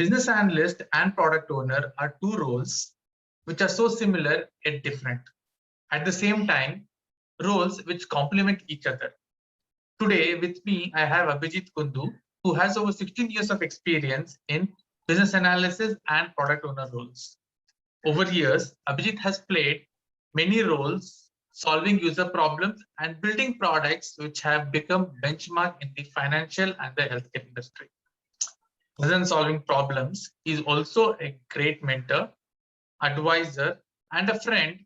Business analyst and product owner are two roles which are so similar yet different. At the same time, roles which complement each other. Today with me, I have Abhijit Kundu, who has over 16 years of experience in business analysis and product owner roles. Over years, Abhijit has played many roles, solving user problems and building products which have become benchmark in the financial and the healthcare industry. Other than solving problems, he is also a great mentor, advisor, and a friend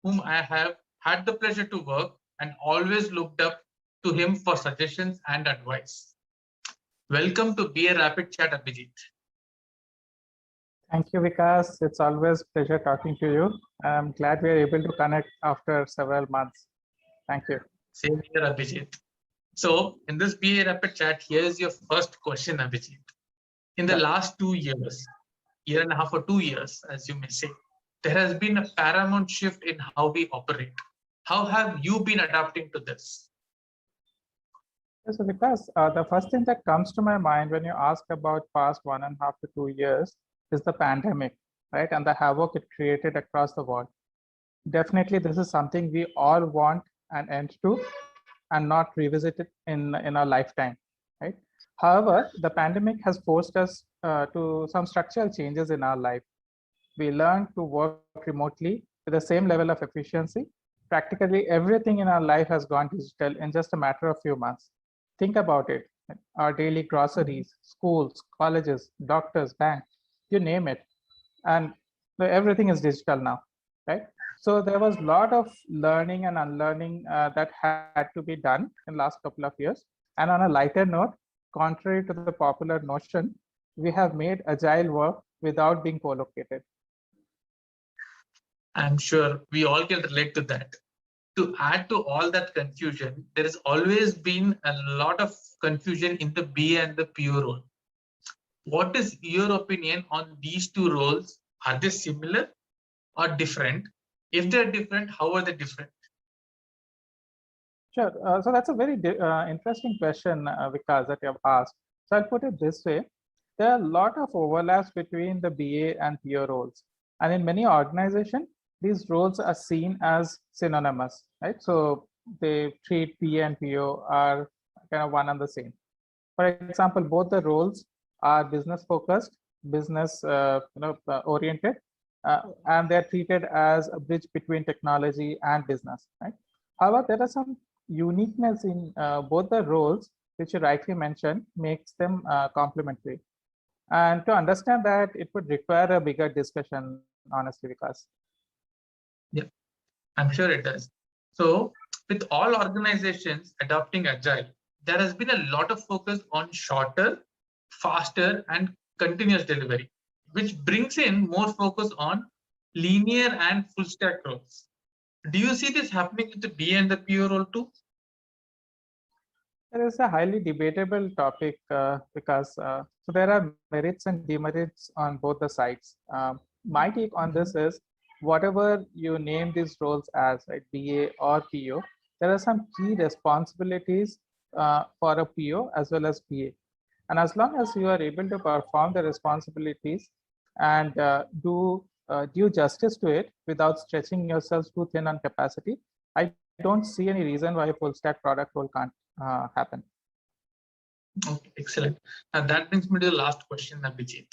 whom I have had the pleasure to work and always looked up to him for suggestions and advice. Welcome to Be a Rapid Chat, Abhijit. Thank you, Vikas. It's always a pleasure talking to you. I'm glad we are able to connect after several months. Thank you. Same here, Abhijit. So in this Be a Rapid Chat, here's your first question, Abhijit. In the last 2 years, year and a half or 2 years, as you may say, there has been a paramount shift in how we operate. How have you been adapting to this? So Vikas, the first thing that comes to my mind when you ask about past 1.5 to 2 years is the pandemic, right? And the havoc it created across the world. Definitely, this is something we all want an end to and not revisit it in our lifetime, right? However, the pandemic has forced us to some structural changes in our life. We learned to work remotely with the same level of efficiency. Practically everything in our life has gone digital in just a matter of few months. Think about it. Our daily groceries, schools, colleges, doctors, banks, you name it. And everything is digital now, right? So there was a lot of learning and unlearning that had to be done in the last couple of years. And on a lighter note, contrary to the popular notion, we have made agile work without being co-located. I'm sure we all can relate to that. To add to all that confusion, there has always been a lot of confusion in the BA and the PO role. What is your opinion on these two roles? Are they similar or different? If they're different, how are they different? Sure. So that's a very interesting question, Vikas, that you have asked. So I'll put it this way. There are a lot of overlaps between the BA and PO roles. And in many organizations, these roles are seen as synonymous, right? So they treat BA and PO are kind of one and the same. For example, both the roles are business focused, business oriented, and they're treated as a bridge between technology and business, right? However, there are some uniqueness in both the roles, which you rightly mentioned, makes them complementary. And to understand that, it would require a bigger discussion, honestly, Vikas. Yeah, I'm sure it does. So with all organizations adopting agile, there has been a lot of focus on shorter, faster, and continuous delivery, which brings in more focus on linear and full stack roles. Do you see this happening with the BA and the PO role too? There is a highly debatable topic because so there are merits and demerits on both the sides. My take on this is whatever you name these roles as, right, BA or PO, there are some key responsibilities for a PO as well as PA. And as long as you are able to perform the responsibilities and do due justice to it without stretching yourselves too thin on capacity, I don't see any reason why a full stack product role can't happen. Okay, excellent. And that brings me to the last question, Abhijit.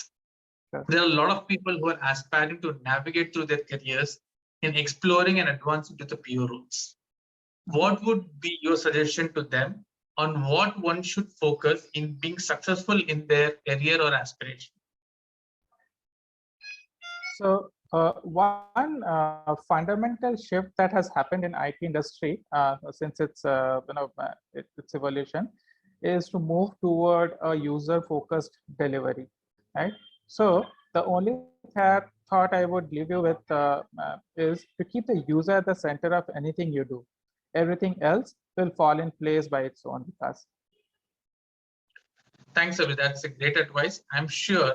Sure. There are a lot of people who are aspiring to navigate through their careers in exploring and advancing to the PO roles. What would be your suggestion to them on what one should focus in being successful in their career or aspiration? So one fundamental shift that has happened in IT industry since its its evolution is to move toward a user-focused delivery, right? So the only thought I would leave you with is to keep the user at the center of anything you do. Everything else will fall in place by its own, Vikas. Thanks, Abhi. That's a great advice. I'm sure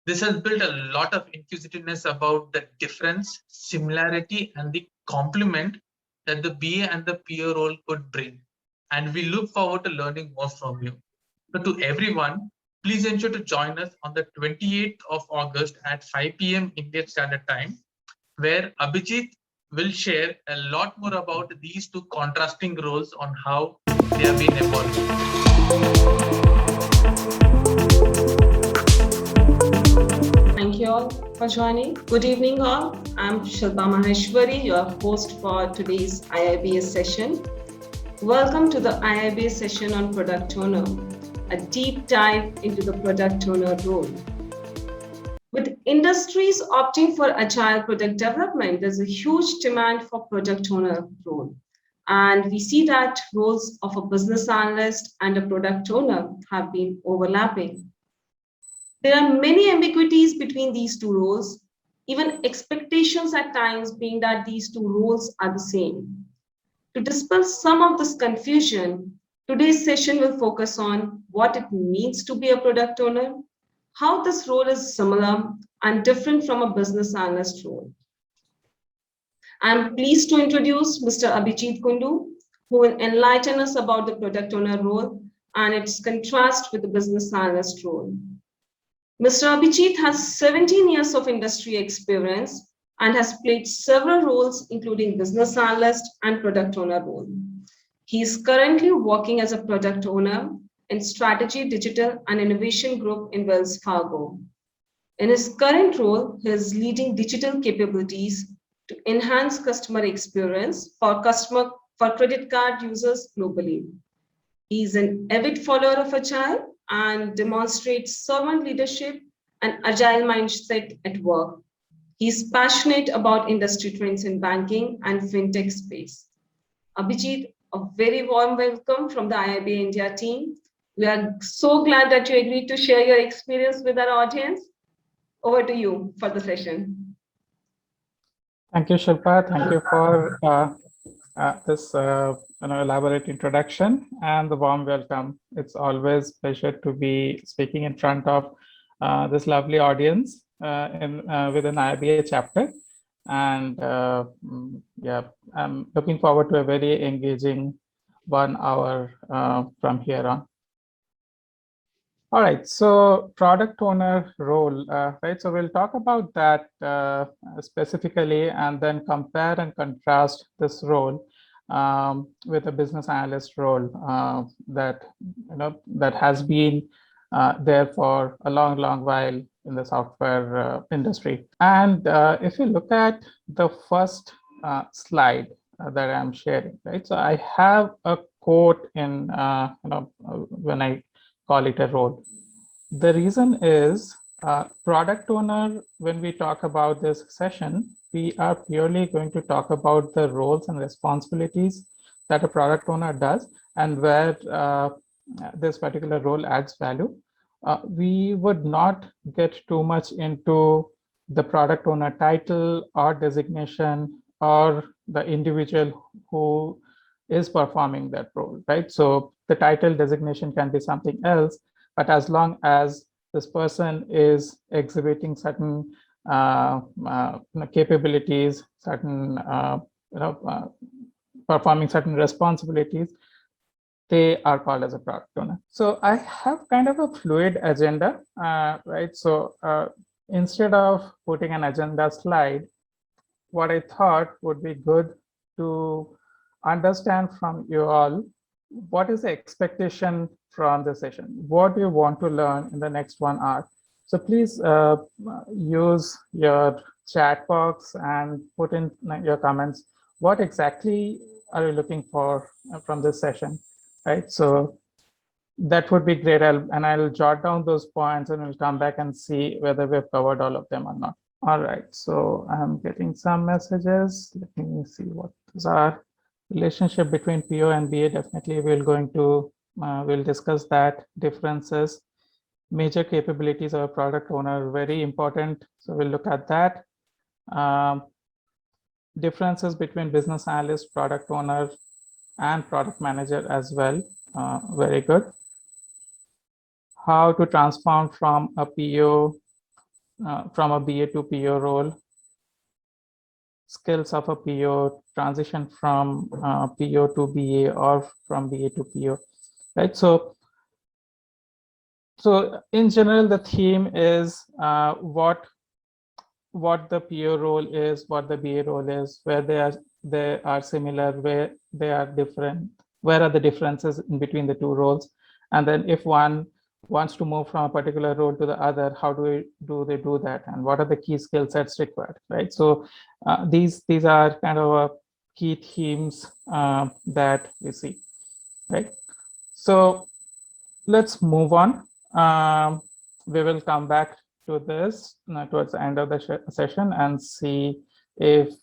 this has built a lot of inquisitiveness about the difference, similarity, and the complement that the BA and the PO role could bring. And we look forward to learning more from you. So to everyone, please ensure to join us on the 28th of August at 5 p.m. Indian Standard Time, where Abhijit will share a lot more about these two contrasting roles on how they have been evolving. Thank you all for joining. Good evening all. I'm Shilpa Maheshwari, your host for today's IIBS session. Welcome to the IIBS session on Product Owner, a deep dive into the Product Owner role. With industries opting for agile product development, there's a huge demand for Product Owner role. And we see that roles of a business analyst and a product owner have been overlapping. There are many ambiguities between these two roles, even expectations at times being that these two roles are the same. To dispel some of this confusion, today's session will focus on what it means to be a product owner, how this role is similar and different from a business analyst role. I'm pleased to introduce Mr. Abhijit Kundu, who will enlighten us about the product owner role and its contrast with the business analyst role. Mr. Abhijit has 17 years of industry experience and has played several roles, including business analyst and product owner role. He is currently working as a product owner in Strategy, Digital and Innovation Group in Wells Fargo. In his current role, he is leading digital capabilities to enhance customer experience for credit card users globally. He is an avid follower of Agile and demonstrates servant leadership and agile mindset at work. He's passionate about industry trends in banking and fintech space. Abhijit, a very warm welcome from the IIB India team. We are so glad that you agreed to share your experience with our audience. Over to you for the session. Thank you, Shilpa. Thank you for this elaborate introduction and the warm welcome. It's always a pleasure to be speaking in front of this lovely audience with an IBA chapter. And yeah, I'm looking forward to a very engaging 1 hour from here on. All right, so product owner role, right? So we'll talk about that specifically and then compare and contrast this role with a business analyst role that has been there for a long while in the software industry. And if you look at the first slide that I'm sharing, right? So I have a quote in when I call it a role. The reason is product owner, when we talk about this session, we are purely going to talk about the roles and responsibilities that a product owner does and where this particular role adds value. We would not get too much into the product owner title or designation or the individual who is performing that role, right? So the title designation can be something else, but as long as this person is exhibiting certain capabilities, certain performing certain responsibilities, they are called as a product owner. So I have kind of a fluid agenda, right? So instead of putting an agenda slide, what I thought would be good to understand from you all, what is the expectation from the session? What do you want to learn in the next 1 hour? So please use your chat box and put in your comments. What exactly are you looking for from this session, right? So that would be great. I'll jot down those points and we'll come back and see whether we've covered all of them or not. All right, so I'm getting some messages. Let me see what those are. Relationship between PO and BA, definitely we'll discuss that. Differences, major capabilities of a product owner, very important. So we'll look at that. Differences between business analyst, product owner, and product manager as well. Very good. How to transform from a PO, from a BA to PO role. Skills of a PO, transition from PO to BA or from BA to PO, right? So So in general, the theme is what the PO role is, what the BA role is, where they are similar, where they are different, where are the differences in between the two roles, and then if one wants to move from a particular role to the other, how do they do that, and what are the key skill sets required, right? So these are kind of key themes that we see, right? So let's move on. We will come back to this towards the end of the session and see if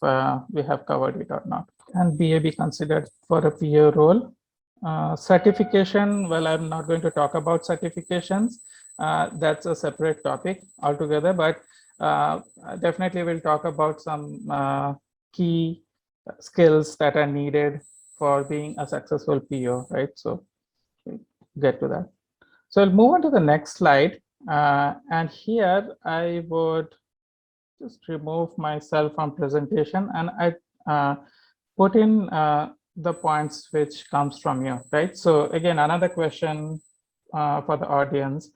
we have covered it or not. Can BA be considered for a PO role? Certification, well, I'm not going to talk about certifications. That's a separate topic altogether, but definitely we'll talk about some key skills that are needed for being a successful PO, right? So we'll get to that. So I'll move on to the next slide. And here I would just remove myself from presentation and I put in the points which comes from you, right? So again, another question for the audience.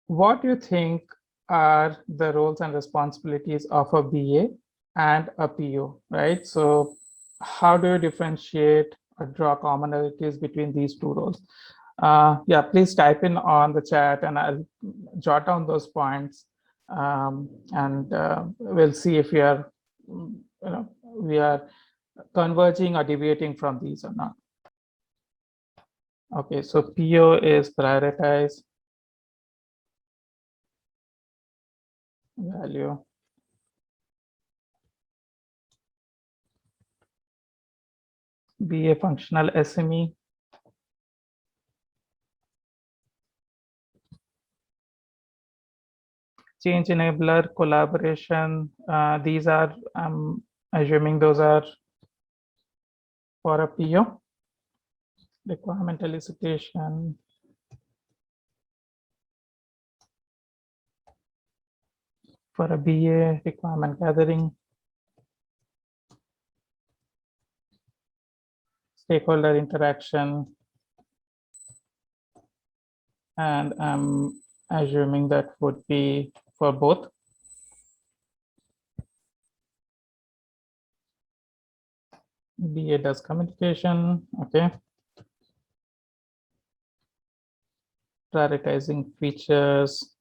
What do you think are the roles and responsibilities of a BA and a PO, right? So how do you differentiate or draw commonalities between these two roles? Yeah, please type in on the chat and I'll jot down those points, and we'll see if we are, we are converging or deviating from these or not. Okay, so PO is prioritize, value, BA functional SME, change enabler, collaboration. These are, I'm assuming those are for a PO. Requirement elicitation, for a BA, requirement gathering, stakeholder interaction, and I'm assuming that would be for both. BA does communication, okay. Prioritizing features,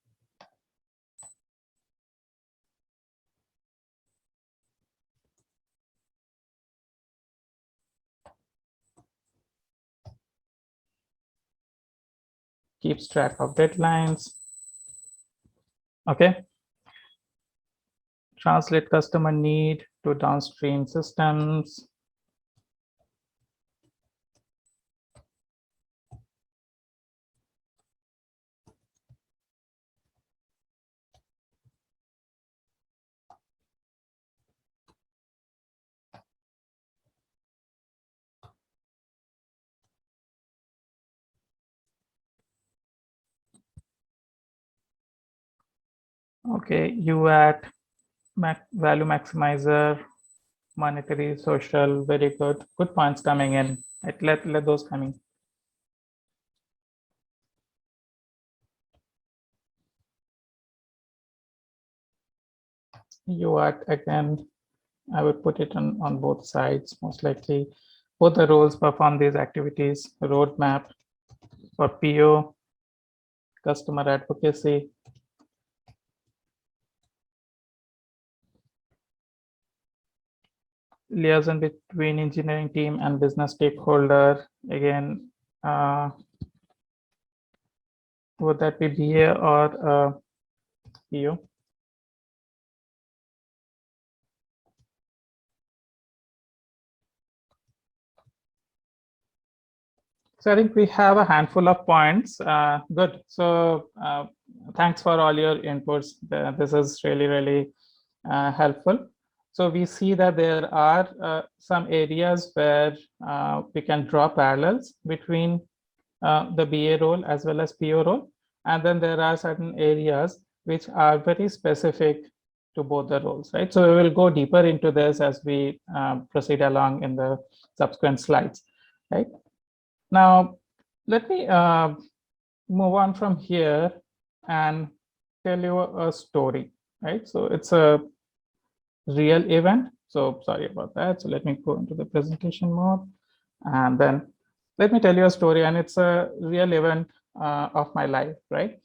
keeps track of deadlines, okay. Translate customer need to downstream systems, okay. UAT, value maximizer, monetary, social, very good points coming in. Let those coming. UAT, again, I would put it on both sides. Most likely both the roles perform these activities. Roadmap for PO, customer advocacy, liaison between engineering team and business stakeholder. Again, would that be BA or PO? So I think we have a handful of points. Good. So thanks for all your inputs. This is really helpful. So we see that there are some areas where we can draw parallels between the BA role as well as PO role. And then there are certain areas which are very specific to both the roles, right? So we will go deeper into this as we proceed along in the subsequent slides, right? Now, let me move on from here and tell you a story, right? So it's a real event. So sorry about that. So let me go into the presentation mode, and then let me tell you a story. And it's a real event of my life, right?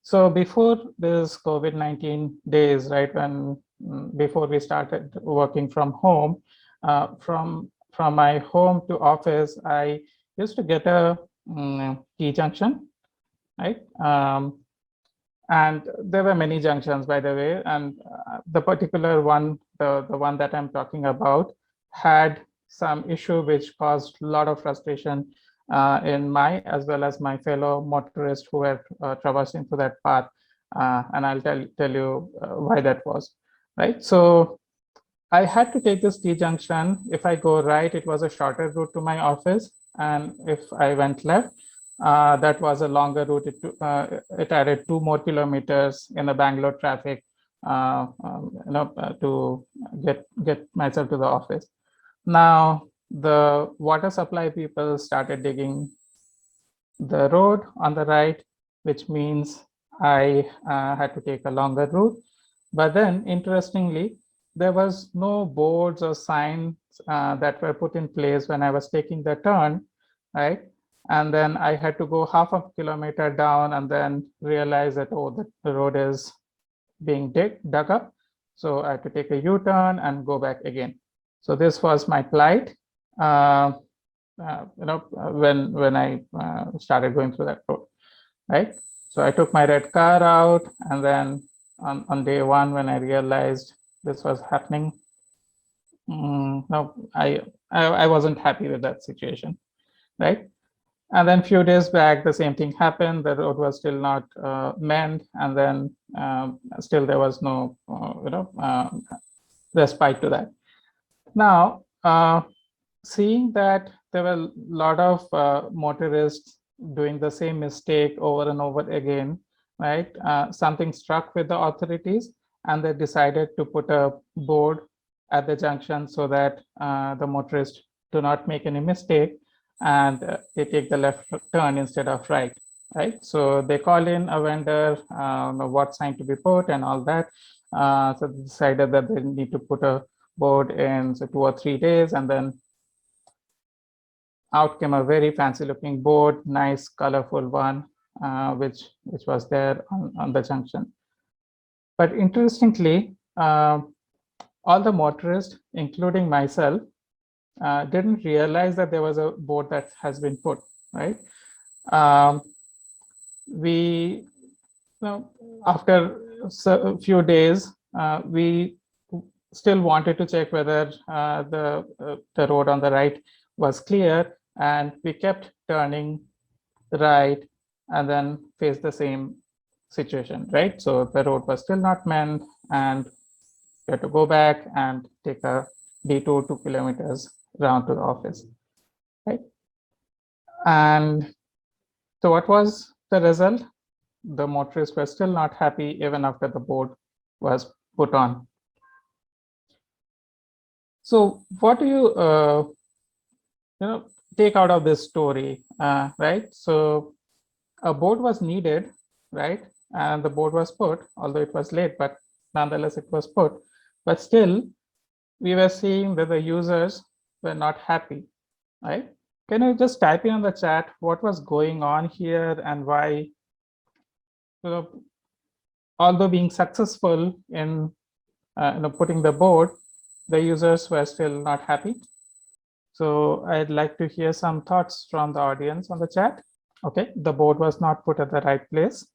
So before this COVID-19 days, right, when before we started working from home, from my home to office, I used to get a T junction, right? And there were many junctions, by the way, and the particular one, the one that I'm talking about, had some issue which caused a lot of frustration in my as well as my fellow motorists who were traversing through that path. And I'll tell you why that was, right? So I had to take this T junction. If I go right, it was a shorter route to my office. And if I went left, that was a longer route. It added 2 more kilometers in the Bangalore traffic, to get myself to the office. Now, the water supply people started digging the road on the right, which means I had to take a longer route. But then, interestingly, there was no boards or signs that were put in place when I was taking the turn, right? And then I had to go half a kilometer down and then realize that, oh, the road is being dug up. So I had to take a U-turn and go back again. So this was my plight, when I started going through that road, right? So I took my red car out, and then on day one, when I realized this was happening, no, I wasn't happy with that situation, right? And then a few days back, the same thing happened. The road was still not manned, and then still there was no, respite to that. Now, seeing that there were a lot of motorists doing the same mistake over and over again, right? Something struck with the authorities, and they decided to put a board at the junction so that the motorists do not make any mistake, and they take the left turn instead of right? So they call in a vendor, what sign to be put and all that. So they decided that they need to put a board in 2 or 3 days, and then out came a very fancy looking board, nice colorful one, which was there on the junction. But interestingly, all the motorists, including myself, didn't realize that there was a board that has been put, right? After a few days, we still wanted to check whether the road on the right was clear, and we kept turning right and then faced the same situation, right? So the road was still not manned, and we had to go back and take a detour 2 kilometers round to the office, right? And so what was the result? The motorists were still not happy even after the board was put on. So what do you take out of this story, right? So a board was needed, right? And the board was put, although it was late, but nonetheless it was put. But still, we were seeing that the users were not happy, right? Can you just type in the chat what was going on here and why, although being successful in putting the board, the users were still not happy? So I'd like to hear some thoughts from the audience on the chat. Okay, the board was not put at the right place.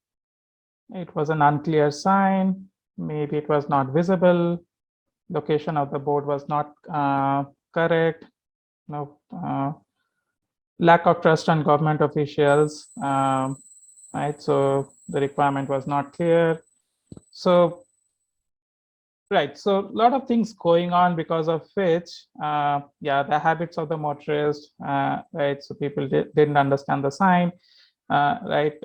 It was an unclear sign. Maybe it was not visible. Location of the board was not correct. Lack of trust on government officials, right? So the requirement was not clear. So, right, so a lot of things going on because of which, the habits of the motorist, right? So people didn't understand the sign, right?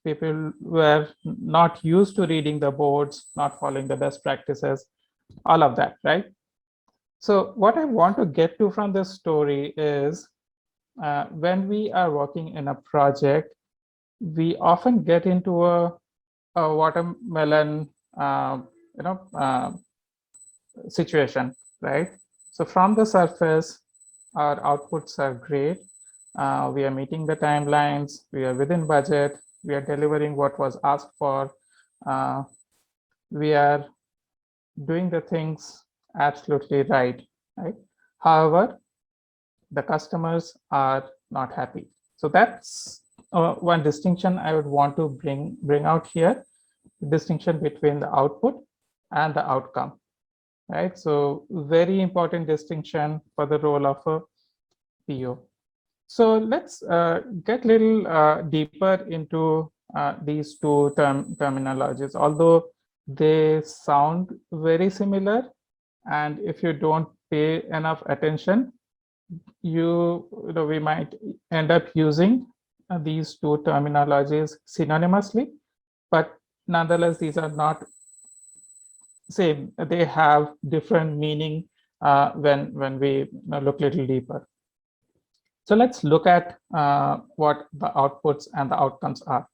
People were not used to reading the boards, not following the best practices, all of that, right? So what I want to get to from this story is when we are working in a project, we often get into a watermelon, situation, right? So from the surface, our outputs are great. We are meeting the timelines. We are within budget. We are delivering what was asked for. We are doing the things absolutely right, right? However, the customers are not happy. So that's one distinction I would want to bring out here, the distinction between the output and the outcome, right? So very important distinction for the role of a PO. So let's get a little deeper into these two terminologies, although they sound very similar. And if you don't pay enough attention, we might end up using these two terminologies synonymously, but nonetheless, these are not same. They have different meaning when we look a little deeper. So let's look at what the outputs and the outcomes are.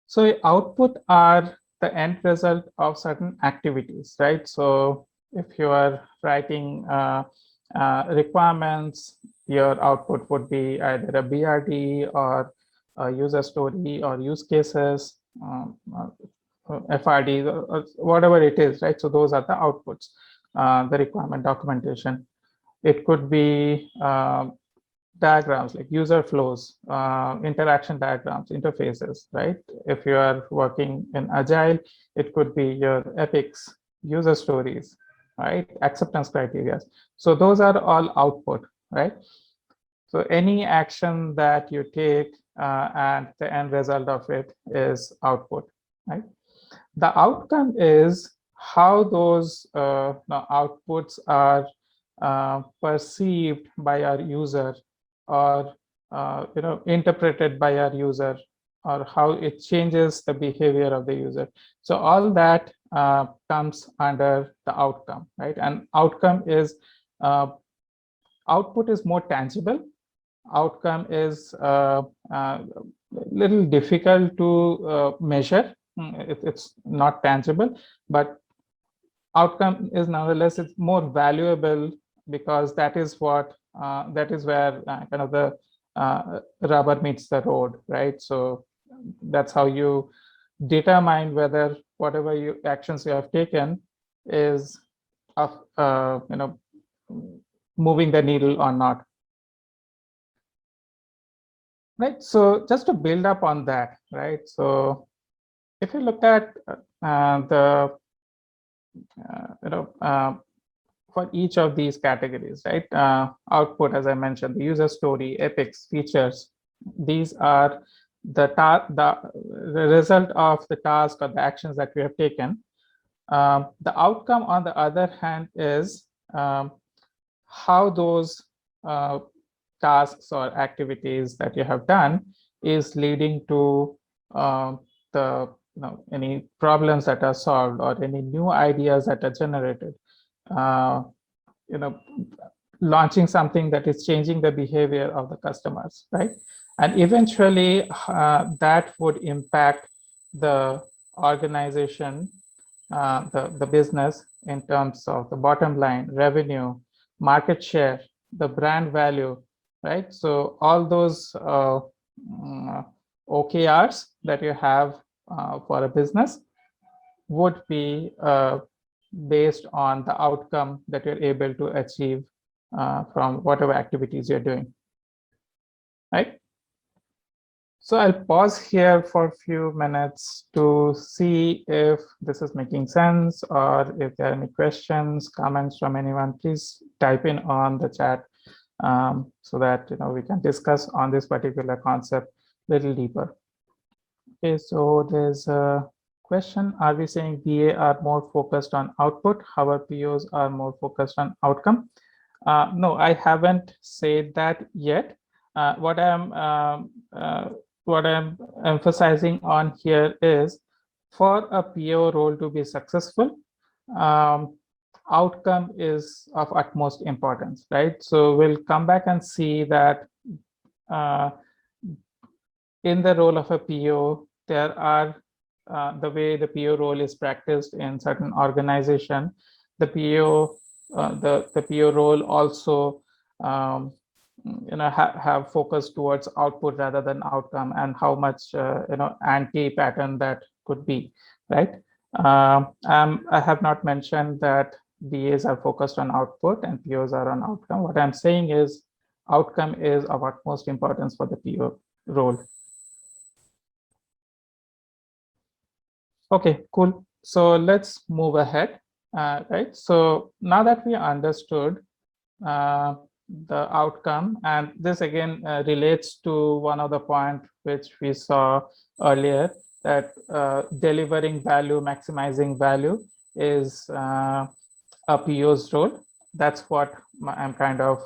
So output are the end result of certain activities, right? So if you are writing requirements, your output would be either a BRD or a user story or use cases, FRD, or whatever it is, right? So those are the outputs, the requirement documentation. It could be diagrams like user flows, interaction diagrams, interfaces, right? If you are working in Agile, it could be your epics, user stories, right? Acceptance criteria. So those are all output, right? So any action that you take and the end result of it is output, right? The outcome is how those outputs are perceived by our user, or interpreted by our user, or how it changes the behavior of the user. So all that comes under the outcome, right? And outcome is output is more tangible. Outcome is little difficult to measure. It's not tangible, but outcome is nonetheless it's more valuable, because that is what that is where kind of the rubber meets the road, right? So that's how you determine whether whatever actions you have taken is of moving the needle or not, right? So just to build up on that, right? So if you look at the for each of these categories, right? Output, as I mentioned, the user story, epics, features, these are the result of the task or the actions that we have taken. The outcome, on the other hand, is how those tasks or activities that you have done is leading to the any problems that are solved or any new ideas that are generated. Launching something that is changing the behavior of the customers, right? And eventually that would impact the organization, the business, in terms of the bottom line, revenue, market share, the brand value, right? So all those OKRs that you have for a business would be based on the outcome that you're able to achieve from whatever activities you're doing, right? So I'll pause here for a few minutes to see if this is making sense, or if there are any questions, comments from anyone. Please type in on the chat so that we can discuss on this particular concept a little deeper. Okay, so there's a question. Are we saying BA are more focused on output, however POs are more focused on outcome? No, I haven't said that yet. What I'm emphasizing on here is, for a PO role to be successful, outcome is of utmost importance, right? So we'll come back and see that in the role of a PO, there are the way the PO role is practiced in certain organization. The PO, the PO role also have focus towards output rather than outcome, and how much anti-pattern that could be, right? I have not mentioned that BAs are focused on output and POs are on outcome. What I'm saying is outcome is of utmost importance for the PO role. Okay, cool. So let's move ahead, right? So now that we understood the outcome, and this again relates to one of the points which we saw earlier, that delivering value, maximizing value is a PO's role. That's what I'm kind of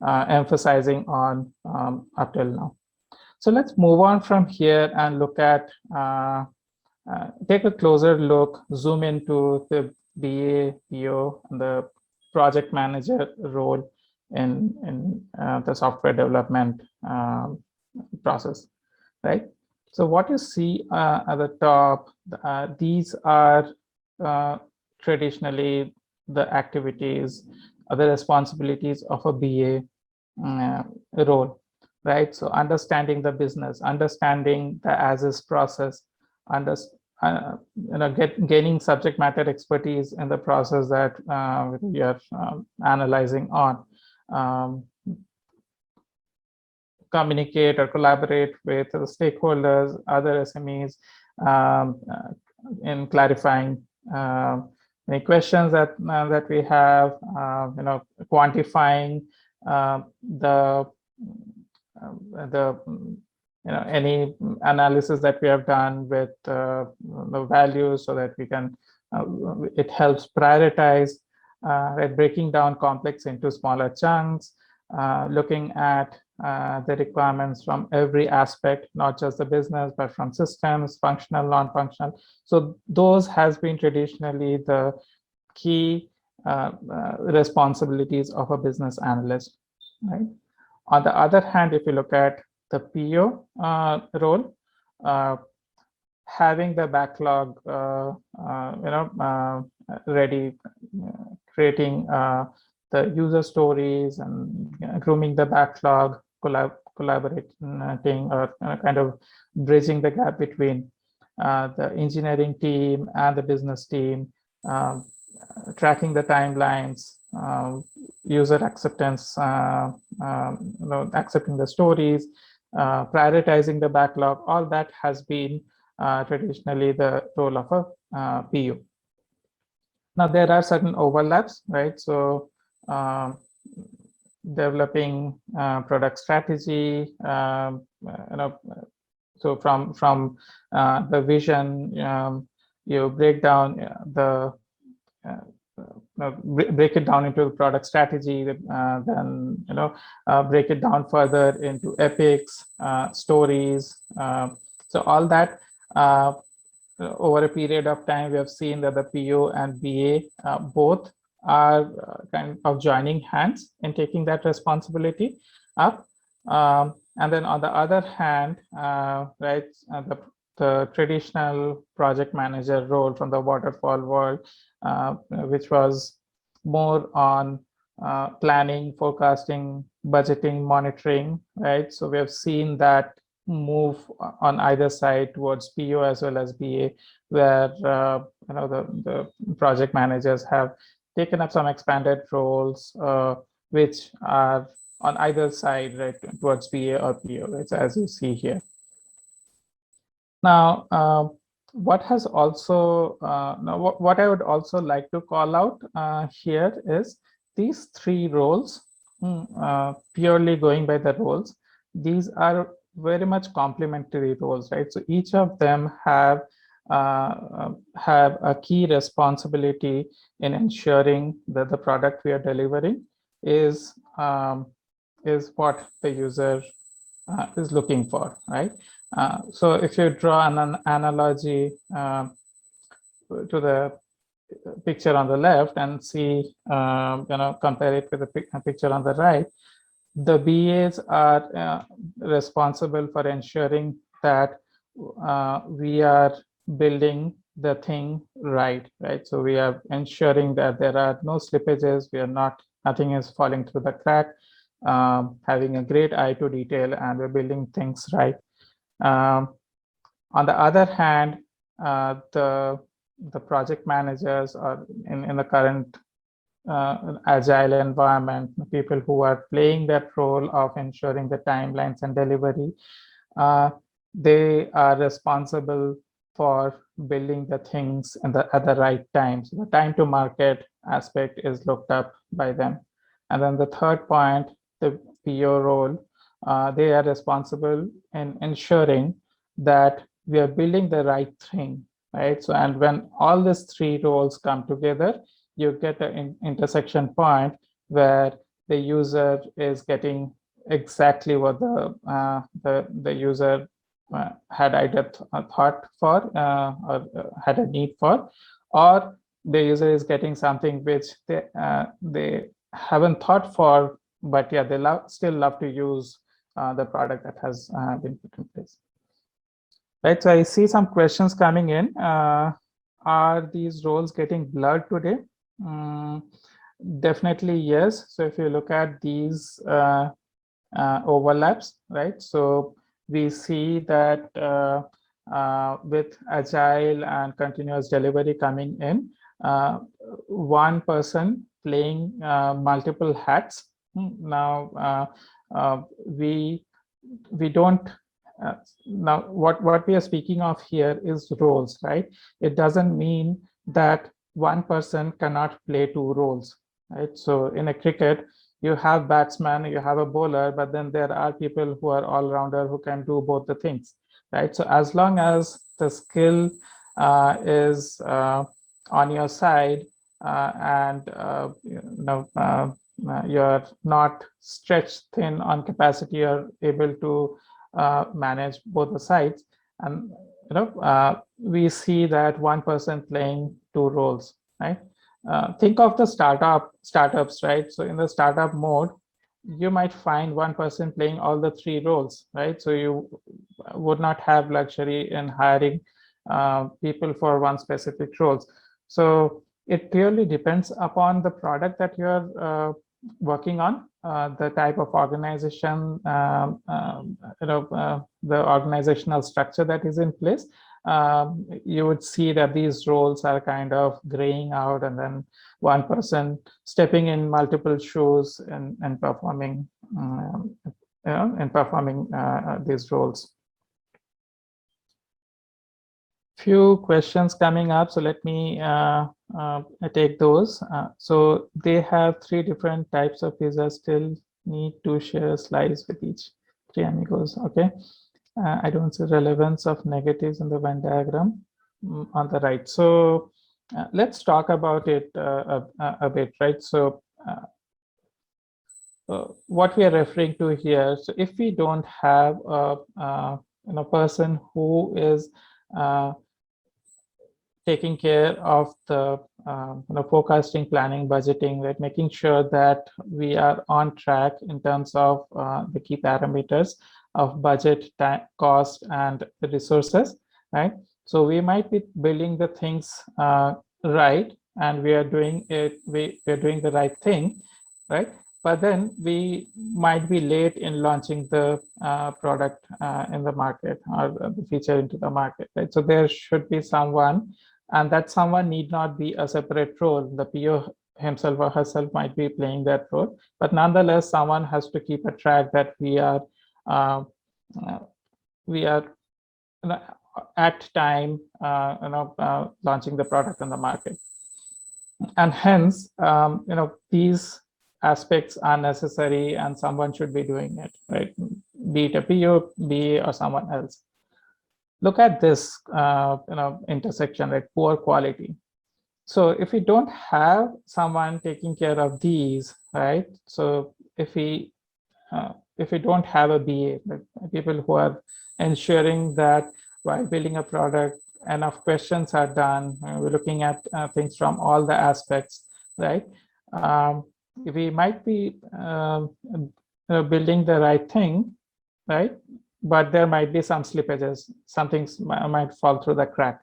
emphasizing on up till now. So let's move on from here and look at, take a closer look, zoom into the BA, PO, and the project manager role in the software development process, right? So what you see at the top, these are traditionally the activities or the responsibilities of a BA role, right? So understanding the business, understanding the as-is process, gaining subject matter expertise in the process that we are analyzing on, communicate or collaborate with the stakeholders, other SMEs, in clarifying any questions that we have, quantifying any analysis that we have done with the values, so that we can it helps prioritize, right, breaking down complex into smaller chunks, looking at the requirements from every aspect, not just the business, but from systems, functional, non-functional. So those has been traditionally the key responsibilities of a business analyst, right? On the other hand, if you look at the PO role, having the backlog ready, creating the user stories and grooming the backlog, collaborating, or kind of bridging the gap between the engineering team and the business team, tracking the timelines, user acceptance, accepting the stories, prioritizing the backlog. All that has been traditionally the role of a PO. Now there are certain overlaps, right? So developing product strategy, so from the vision, you break down the break it down into the product strategy, then break it down further into epics, stories. So all that over a period of time, we have seen that the PO and BA both are kind of joining hands in taking that responsibility up. And then on the other hand, right, the traditional project manager role from the waterfall world, which was more on planning, forecasting, budgeting, monitoring, right? So we have seen that move on either side towards PO as well as BA, where the project managers have taken up some expanded roles, which are on either side, right, towards BA or PO, right, as you see here. Now, what has also what I would also like to call out here is these three roles, purely going by the roles. These are very much complementary roles, right? So each of them have a key responsibility in ensuring that the product we are delivering is what the user is looking for, right? So if you draw an analogy to the picture on the left and see, compare it with the picture on the right, The BAs are responsible for ensuring that we are building the thing right. So we are ensuring that there are no slippages, nothing is falling through the crack, having a great eye to detail, and we're building things right. On the other hand, the project managers are in the current agile environment, people who are playing that role of ensuring the timelines and delivery, they are responsible for building the things at the right time. So the time to market aspect is looked up by them. And then the third point, the PO role, they are responsible in ensuring that we are building the right thing, right? So, and when all these three roles come together, you get an intersection point where the user is getting exactly what the user had either thought for or had a need for, or the user is getting something which they haven't thought for, but yeah, they still love to use the product that has been put in place. Right, so I see some questions coming in. Are these roles getting blurred today? Definitely yes. So if you look at these overlaps, right? So we see that with agile and continuous delivery coming in, one person playing multiple hats. Now we don't. Now what we are speaking of here is roles, right? It doesn't mean that one person cannot play two roles, right? So in a cricket, you have batsman, you have a bowler, but then there are people who are all-rounder who can do both the things, right? So as long as the skill is on your side and you're not stretched thin on capacity, you're able to manage both the sides, and we see that one person playing two roles, right? Think of the startups, right? So in the startup mode, you might find one person playing all the three roles, right? So you would not have luxury in hiring people for one specific roles. So it really depends upon the product that you're working on, the type of organization, the organizational structure that is in place. You would see that these roles are kind of graying out, and then one person stepping in multiple shoes and performing, these roles. Few questions coming up, so let me take those. So they have three different types of pizza. Still need to share a slice with each. Three amigos. Okay. I don't see relevance of negatives in the Venn diagram on the right. So let's talk about it a bit, right? So what we are referring to here. So if we don't have a person who is taking care of the forecasting, planning, budgeting, right? Making sure that we are on track in terms of the key parameters of budget, time, cost, and the resources, right? So we might be building the things right, and we are doing it. We are doing the right thing, right? But then we might be late in launching the product in the market, or the feature into the market, right? So there should be someone, and that someone need not be a separate role. The PO himself or herself might be playing that role, but nonetheless, someone has to keep a track that we are at time, launching the product in the market, and hence, these aspects are necessary, and someone should be doing it, right? Be it a PO, BA, or someone else. Look at this, intersection, right? Poor quality. So if we don't have someone taking care of these, right? So if we don't have a BA, like people who are ensuring that while building a product, enough questions are done, we're looking at things from all the aspects, right? We might be building the right thing, right? But there might be some slippages, some things might fall through the crack.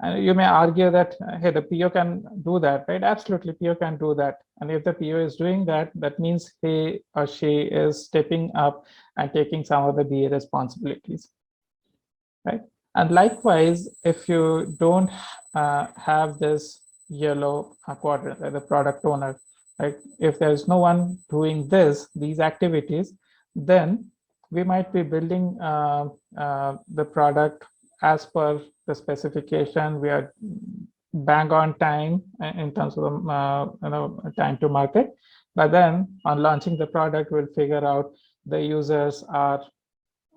And you may argue that, hey, the PO can do that, right? Absolutely, PO can do that. And if the PO is doing that, that means he or she is stepping up and taking some of the BA responsibilities, right? And likewise, if you don't have this yellow quadrant, the product owner, right? If there's no one doing these activities, then we might be building the product as per the specification. We are bang on time in terms of time to market. But then on launching the product, we'll figure out the users are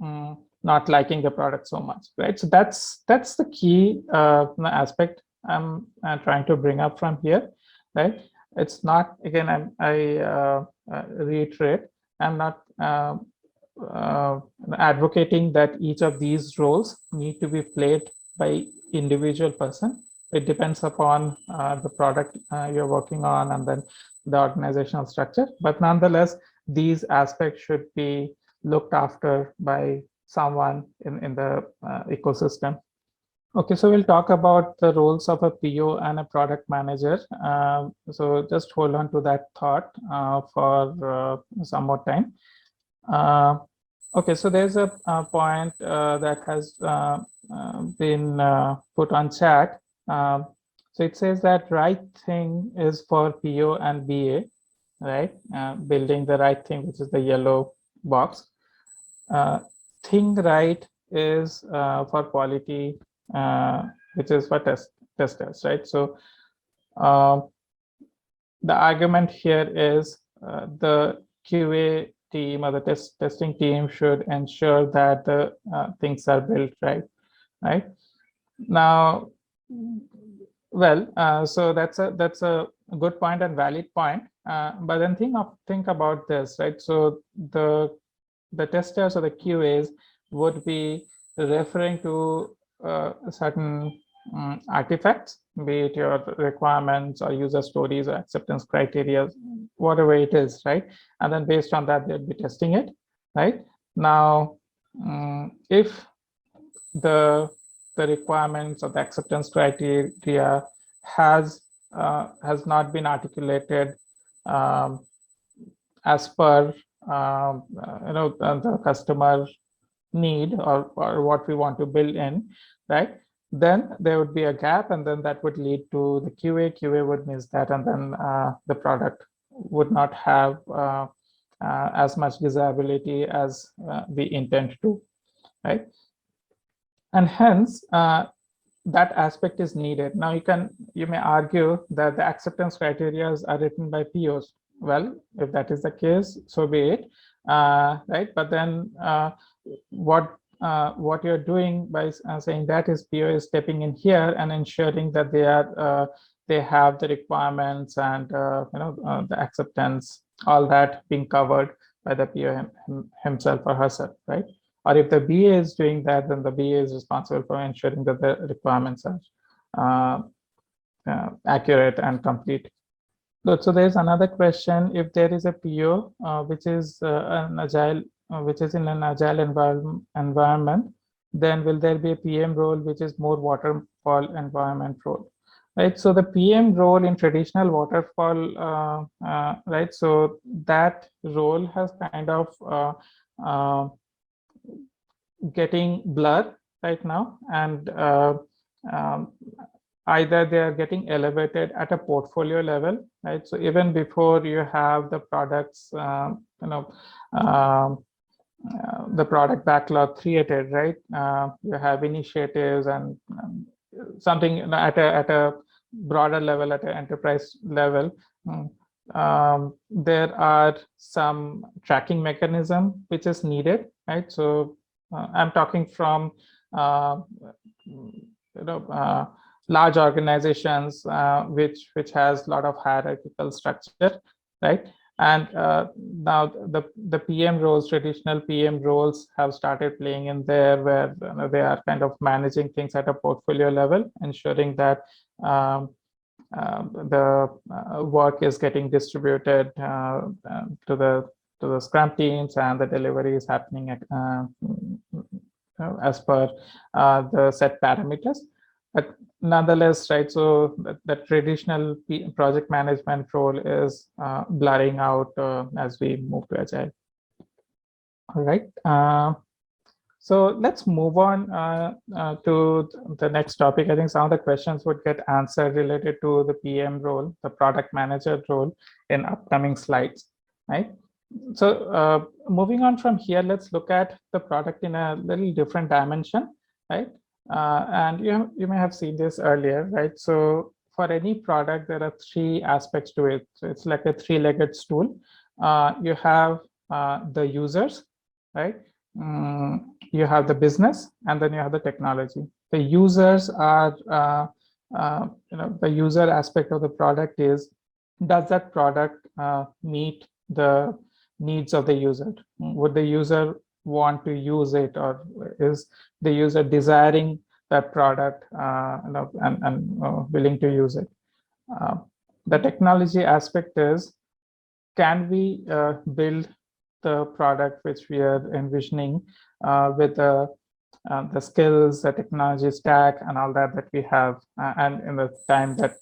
not liking the product so much, right? So that's the key aspect I'm trying to bring up from here, right? It's not, again, I reiterate, I'm not advocating that each of these roles need to be played by individual person. It depends upon the product you're working on and then the organizational structure. But nonetheless, these aspects should be looked after by someone in the ecosystem. Okay, so we'll talk about the roles of a PO and a product manager. So just hold on to that thought for some more time. Okay, so there's a point that has been put on chat. So it says that right thing is for PO and BA, right? Building the right thing, which is the yellow box. Thing right is for quality, which is for testers, right? So the argument here is the QA team or the testing team should ensure that the things are built right now. Well, so that's a good point and valid point, but then think about this, right? So the testers or the QAs would be referring to certain artifacts, be it your requirements or user stories or acceptance criteria, whatever it is, right? And then based on that, they'll be testing it, right? Now, if the requirements of the acceptance criteria has not been articulated as per the customer need or what we want to build in, right? Then there would be a gap, and then that would lead to the QA would miss that, and then the product would not have as much visibility as we intend to, right? And hence that aspect is needed. Now you may argue that the acceptance criteria are written by POs. Well, if that is the case, so be it, right? But then what you're doing by saying that is PO is stepping in here and ensuring that they have the requirements and the acceptance, all that being covered by the PO himself or herself, right? Or if the BA is doing that, then the BA is responsible for ensuring that the requirements are accurate and complete. So there's another question: if there is a PO which is an agile, which is in an agile environment, then will there be a PM role which is more waterfall environment role, right? So the PM role in traditional waterfall, right? So that role has kind of getting blurred right now, and either they are getting elevated at a portfolio level, right? So even before you have the products, the product backlog created, right? You have initiatives and something at a broader level, at an enterprise level. There are some tracking mechanism which is needed, right? So I'm talking from large organizations which has a lot of hierarchical structure, right? And now the PM roles, traditional PM roles, have started playing in there, where they are kind of managing things at a portfolio level, ensuring that the work is getting distributed to the to the Scrum teams, and the delivery is happening as per the set parameters. But nonetheless, right, so the traditional project management role is blurring out as we move to Agile. All right. So let's move on to the next topic. I think some of the questions would get answered related to the PM role, the product manager role in upcoming slides, right? So moving on from here, let's look at the product in a little different dimension, right? And you may have seen this earlier, right? So for any product, there are three aspects to it. So it's like a three-legged stool. You have the users, right? You have the business, and then you have the technology. The users are, the user aspect of the product is, does that product meet the needs of the user? Would the user want to use it, or is the user desiring that product and willing to use it? The technology aspect is, can we build the product which we are envisioning with the skills, the technology stack, and all that we have, and in the time that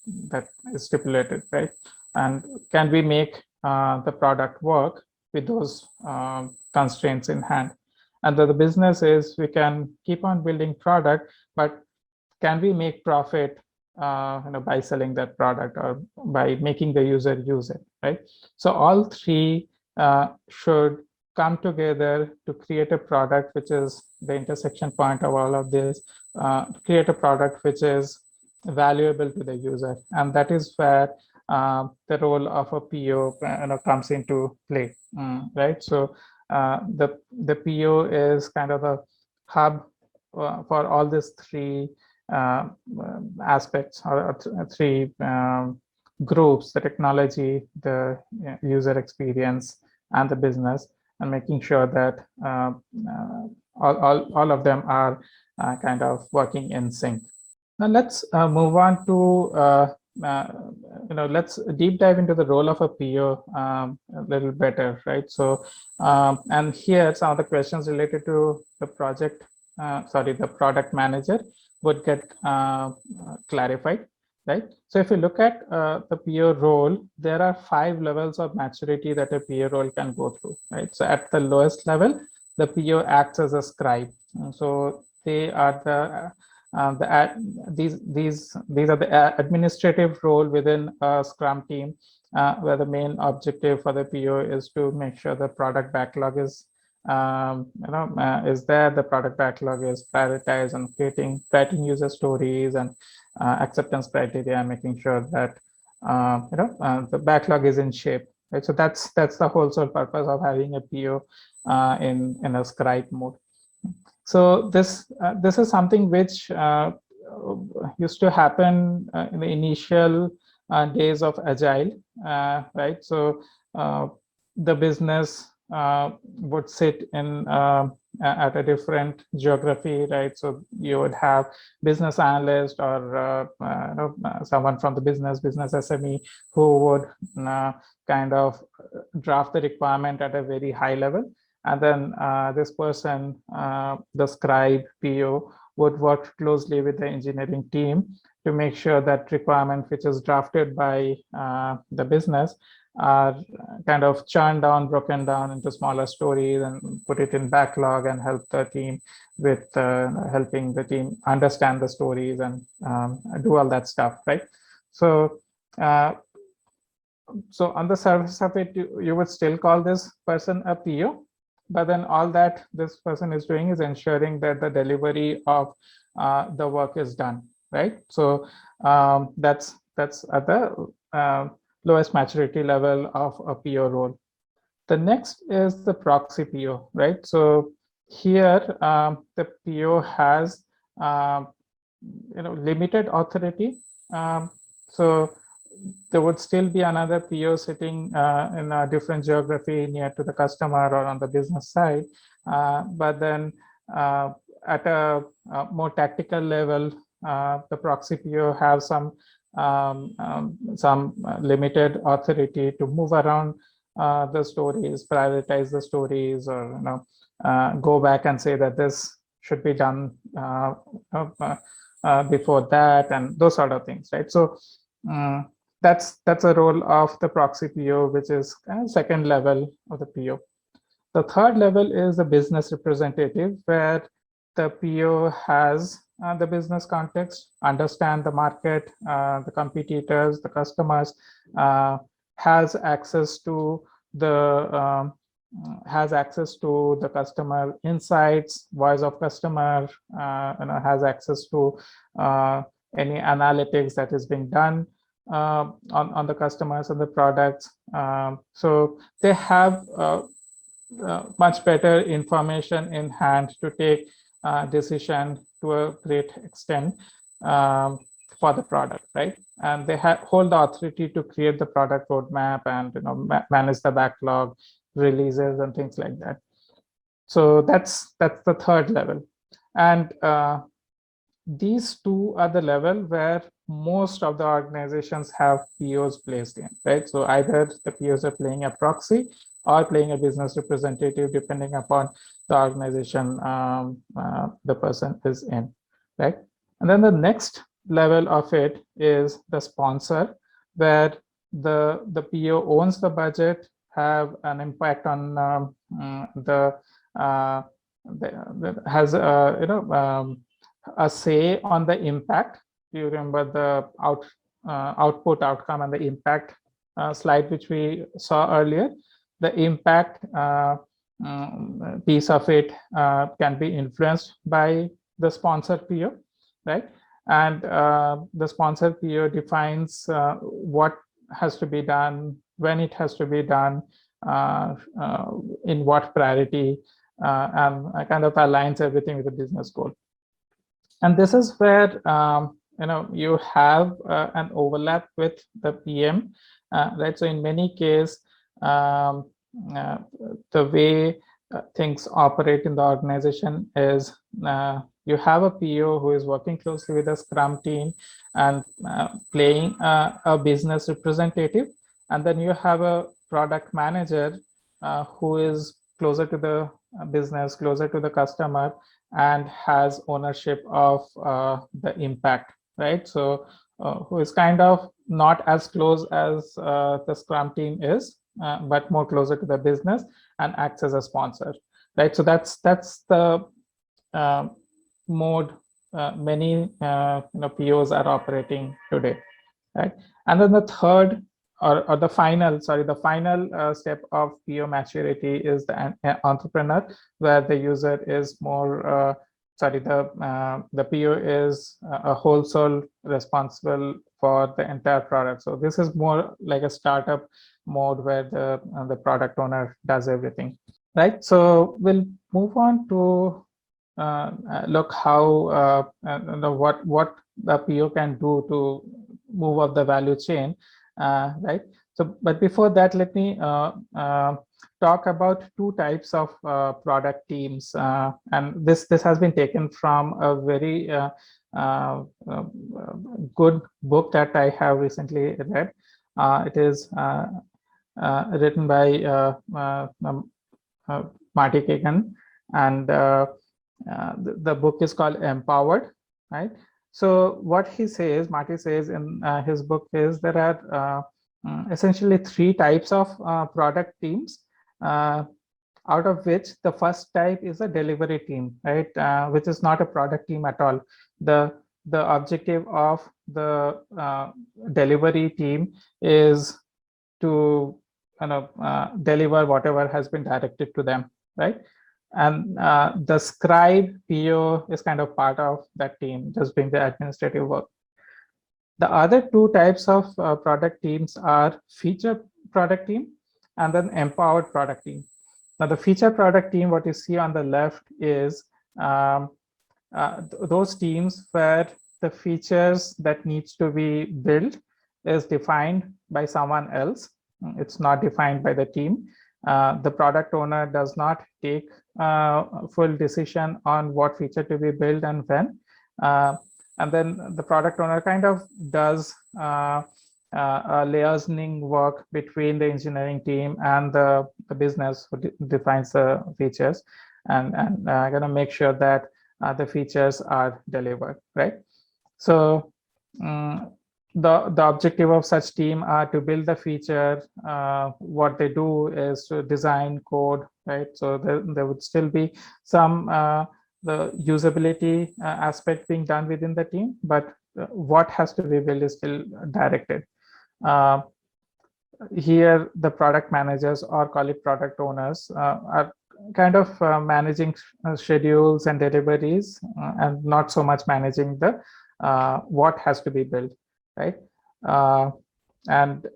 is stipulated, right? And can we make the product work with those constraints in hand? And the business is, we can keep on building product, but can we make profit by selling that product or by making the user use it, right? So all three should come together to create a product which is the intersection point of all of this, create a product which is valuable to the user. And that is where the role of a PO comes into play, right? So the PO is kind of a hub for all these three aspects, or three groups: the technology, the user experience, and the business, and making sure that all of them are kind of working in sync. Now let's move on to let's deep dive into the role of a PO a little better, right? So and here some of the questions related to the the product manager would get clarified, right? So if you look at the PO role, there are 5 levels of maturity that a PO role can go through, right? So at the lowest level, the PO acts as a scribe. So they are these are the administrative role within a Scrum team, where the main objective for the PO is to make sure the product backlog is is there. The product backlog is prioritized on writing user stories and acceptance criteria, making sure that the backlog is in shape, right? So that's the whole sole purpose of having a PO in a scribe mode. So this is something which used to happen in the initial days of Agile, right? So the business would sit in at a different geography, right? So you would have business analyst or someone from the business SME who would kind of draft the requirement at a very high level, and then this person, the scribe PO, would work closely with the engineering team to make sure that requirement which is drafted by the business are kind of churned down, broken down into smaller stories, and put it in backlog, and help the team with helping the team understand the stories and do all that stuff, right? So so on the surface of it, you would still call this person a PO, but then all that this person is doing is ensuring that the delivery of the work is done, right? So that's at the lowest maturity level of a PO role. The next is the proxy PO, right? So here the PO has limited authority. So there would still be another PO sitting in a different geography near to the customer or on the business side, but then at a more tactical level, the proxy PO have some limited authority to move around the stories, prioritize the stories, or go back and say that this should be done before that, and those sort of things, right? So that's a role of the proxy PO, which is kind of second level of the PO. The third level is the business representative, where the PO has the business context, understand the market, the competitors, the customers, has access to the customer insights, voice of customer, has access to any analytics that is being done on the customers and the products. So they have much better information in hand to take decision to a great extent for the product, right? And they hold the authority to create the product roadmap and manage the backlog, releases, and things like that. So that's the third level. And these two are the level where most of the organizations have POs placed in, right? So either the POs are playing a proxy or playing a business representative, depending upon the organization the person is in, right? And then the next level of it is the sponsor, where the PO owns the budget, have an impact on has a say on the impact. You remember the output, outcome, and the impact slide which we saw earlier. The impact piece of it can be influenced by the sponsor PO, right? And the sponsor PO defines what has to be done, when it has to be done, in what priority, and kind of aligns everything with the business goal. And this is where you have an overlap with the PM, right? So in many cases, the way things operate in the organization is you have a PO who is working closely with a Scrum team and playing a business representative, and then you have a product manager who is closer to the business, closer to the customer, and has ownership of the impact, right? So who is kind of not as close as the Scrum team is, but more closer to the business and acts as a sponsor, right? So that's the mode many POs are operating today, right? And then the third or the final step of PO maturity is the entrepreneur, where the user is more the PO is a whole soul responsible for the entire product. So this is more like a startup mode where the product owner does everything, right? So we'll move on to look how what the PO can do to move up the value chain, right? So, but before that, let me talk about two types of product teams, and this has been taken from a very good book that I have recently read. It is written by Marty Kagan, and the book is called Empowered, right? So what Marty says in his book is there are essentially three types of product teams, out of which the first type is a delivery team, right? Which is not a product team at all. The objective of the delivery team is to deliver whatever has been directed to them, right? And the scribe PO is kind of part of that team, just doing the administrative work. The other two types of product teams are feature product team and then empowered product team. Now, the feature product team, what you see on the left is those teams where the features that needs to be built is defined by someone else. It's not defined by the team. The product owner does not take full decision on what feature to be built and when. And then the product owner kind of does liaising work between the engineering team and the business who defines the features, and gonna make sure that the features are delivered, right? So the objective of such team are to build the feature. What they do is to design code, right? So there would still be some the usability aspect being done within the team, but what has to be built is still directed. Here, the product managers, or call it product owners, are kind of managing schedules and deliveries, and not so much managing the what has to be built, right? And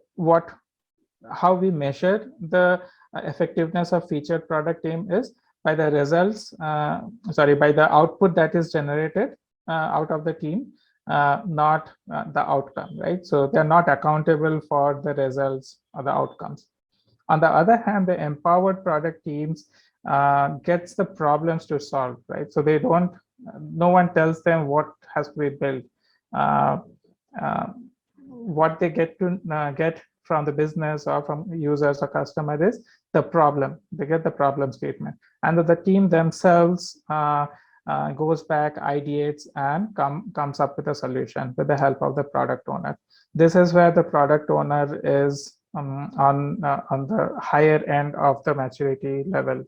how we measure the effectiveness of featured product team is by the results, by the output that is generated out of the team, not the outcome, right? So they're not accountable for the results or the outcomes. On the other hand, the empowered product teams gets the problems to solve, right? So they don't, no one tells them what has to be built. What they get from the business or from users or customer is the problem. They get the problem statement, and the team themselves goes back, ideates, and comes up with a solution with the help of the product owner. This is where the product owner is on the higher end of the maturity level.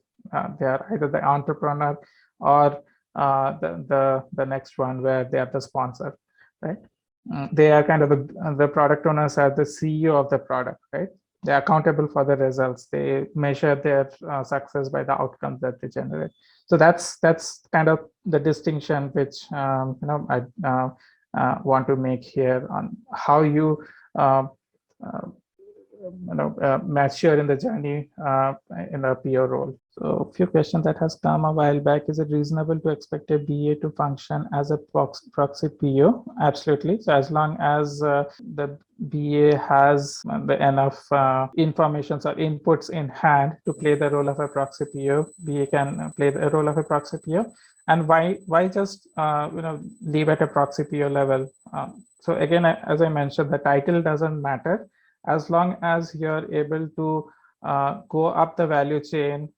They are either the entrepreneur or the next one where they are the sponsor, right? They are kind of the product owners are the CEO of the product, right? They're accountable for the results. They measure their success by the outcomes that they generate. So that's kind of the distinction which I want to make here on how you mature in the journey in the PO role. So a few questions that has come a while back. Is it reasonable to expect a BA to function as a proxy PO? Absolutely. So as long as the BA has enough information or inputs in hand to play the role of a proxy PO, BA can play the role of a proxy PO. And why just leave at a proxy PO level? So again, as I mentioned, the title doesn't matter. As long as you're able to go up the value chain,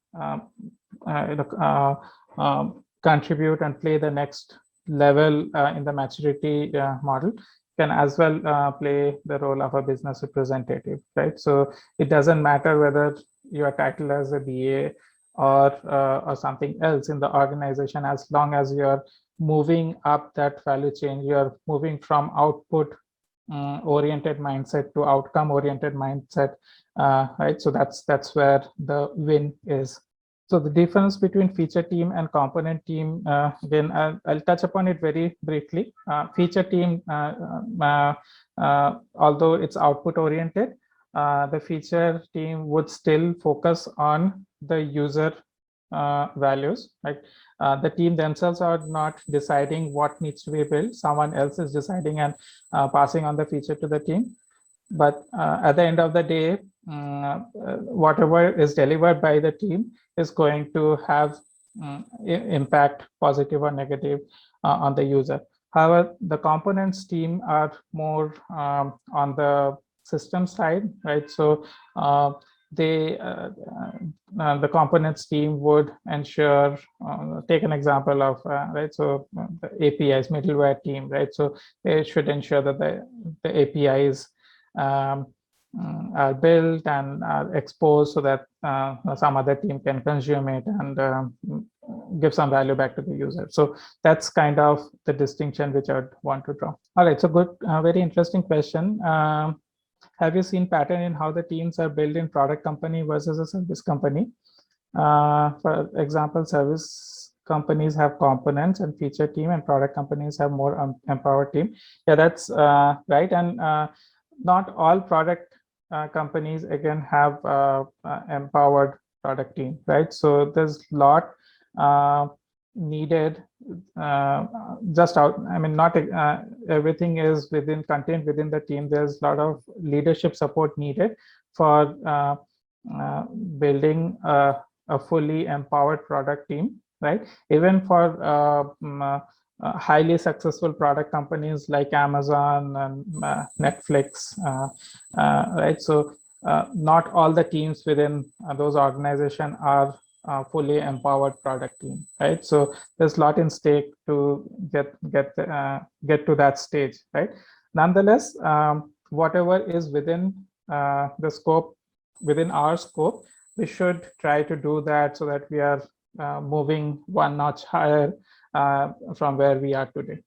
contribute and play the next level in the maturity model, can as well play the role of a business representative, right? So it doesn't matter whether you are titled as a BA or something else in the organization. As long as you're moving up that value chain, you're moving from output oriented mindset to outcome oriented mindset, right? So that's where the win is. So the difference between feature team and component team, again, I'll touch upon it very briefly. Feature team, although it's output oriented, the feature team would still focus on the user values, right? The team themselves are not deciding what needs to be built. Someone else is deciding and passing on the feature to the team. But at the end of the day, whatever is delivered by the team is going to have impact, positive or negative, on the user. However, the components team are more on the system side, right? So the components team would ensure, take an example of, right? So the APIs, middleware team, right? So they should ensure that the APIs are built and are exposed so that some other team can consume it and give some value back to the user. So that's kind of the distinction which I would want to draw. All right, so good, very interesting question. Have you seen pattern in how the teams are built in product company versus a service company? For example, service companies have components and feature team, and product companies have more empowered team. Yeah, that's right. And not all product companies again have empowered product team, right? So there's a lot needed just out. I mean, not everything is contained within the team. There's a lot of leadership support needed for building a fully empowered product team, right? Even for highly successful product companies like Amazon and Netflix, right? So not all the teams within those organizations are fully empowered product team, right? So there's a lot in stake to get to that stage, right? Nonetheless, whatever is within the scope, within our scope, we should try to do that so that we are moving one notch higher from where we are today,